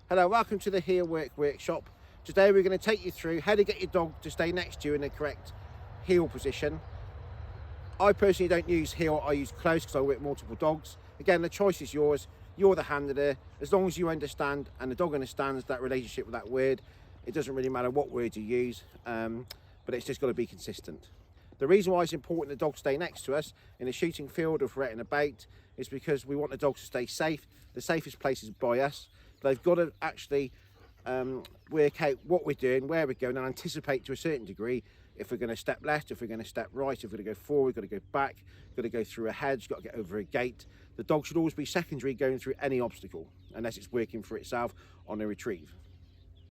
Hello, welcome to the Heel Work Workshop. Today we're going to take you through how to get your dog to stay next to you in the correct heel position. I personally don't use heel, I use close because I work multiple dogs. Again, the choice is yours. You're the handler. As long as you understand and the dog understands that relationship with that word, it doesn't really matter what word you use, but it's just got to be consistent. The reason why it's important the dog stay next to us in a shooting field or if we're out and about is because we want the dog to stay safe. The safest place is by us. They've got to actually work out what we're doing, where we're going, and anticipate to a certain degree if we're going to step left, if we're going to step right, if we're going to go forward, we've got to go back, got to go through a hedge, got to get over a gate. The dog should always be secondary going through any obstacle, unless it's working for itself on a retrieve.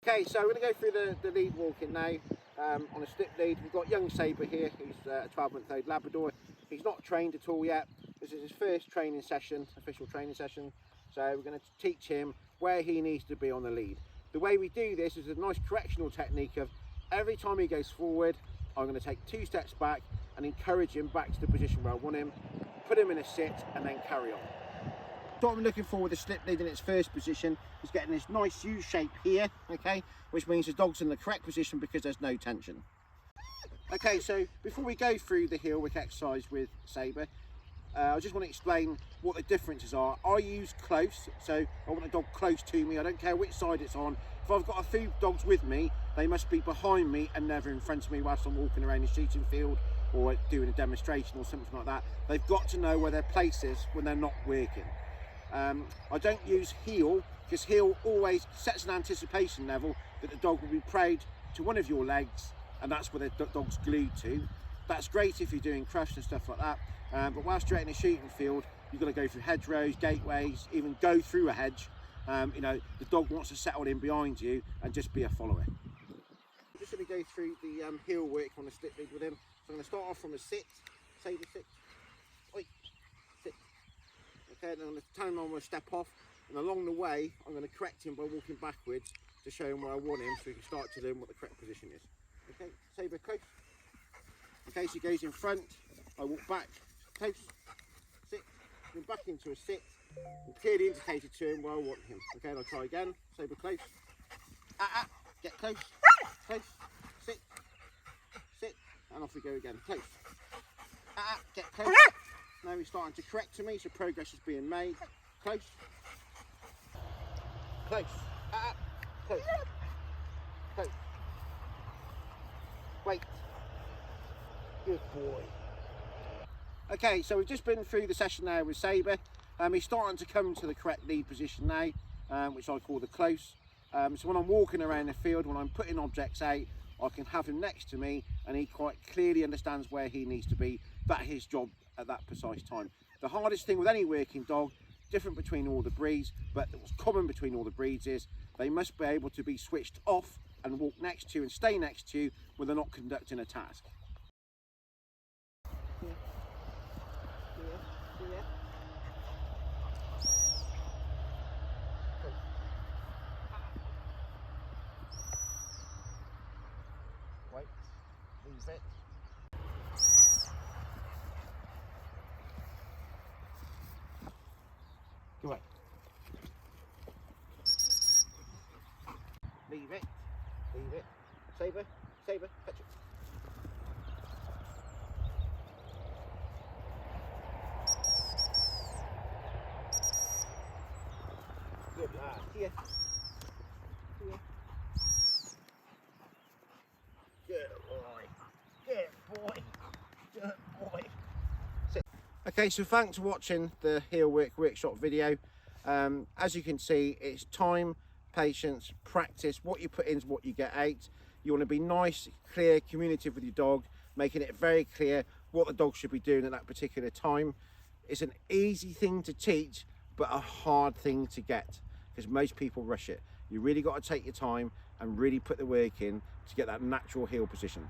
Okay, so we're going to go through the lead walking now on a slip lead. We've got young Sabre here, he's a 12-month-old Labrador. He's not trained at all yet. This is his first training session, official training session. So we're going to teach him where he needs to be on the lead. The way we do this is a nice correctional technique of every time he goes forward, I'm going to take 2 steps back and encourage him back to the position where I want him, put him in a sit and then carry on. So what I'm looking for with the slip lead in its first position is getting this nice U shape here, okay, which means the dog's in the correct position because there's no tension. Okay, so before we go through the heel work exercise with Sabre, I just want to explain what the differences are. I use close, so I want a dog close to me. I don't care which side it's on. If I've got a few dogs with me, they must be behind me and never in front of me whilst I'm walking around the shooting field or doing a demonstration or something like that. They've got to know where their place is when they're not working. I don't use heel because heel always sets an anticipation level that the dog will be proud to one of your legs, and that's where the dog's glued to. That's great if you're doing crush and stuff like that. But whilst you're out in a shooting field, you've got to go through hedgerows, gateways, even go through a hedge. You know, the dog wants to settle in behind you and just be a follower. I'm just going to go through the heel work on the slip lead with him. So I'm going to start off from a sit, Sabre sit, oi, sit. Okay, then I'm going to tell him I'm going to step off, and along the way, I'm going to correct him by walking backwards to show him where I want him so he can start to learn what the correct position is. Okay, Sabre close. Okay, so he goes in front, I walk back, close, sit, then back into a sit, and clearly indicated to him where I want him. Okay, and I'll try again, Sabre close, get close, close, sit, sit, and off we go again, close, get close. Now he's starting to correct to me, so progress is being made, close, close, close, close, wait. Good boy. Okay, so we've just been through the session now with Sabre. He's starting to come to the correct lead position now, which I call the close. So when I'm walking around the field, when I'm putting objects out, I can have him next to me and he quite clearly understands where he needs to be. That's his job at that precise time. The hardest thing with any working dog, different between all the breeds, but what's common between all the breeds is they must be able to be switched off and walk next to you and stay next to you when they're not conducting a task. Wait, leave it. Go away. Leave it. Leave it. Sabre, Sabre, touch it. Good lad. Here. Here. Good boy. Good boy. Good boy. Sit. Okay, so thanks for watching the Heel Work Workshop video. As you can see, it's time, patience, practice. What you put in is what you get out. You want to be nice, clear, communicative with your dog, making it very clear what the dog should be doing at that particular time. It's an easy thing to teach, but a hard thing to get because most people rush it. You really got to take your time and really put the work in to get that natural heel position.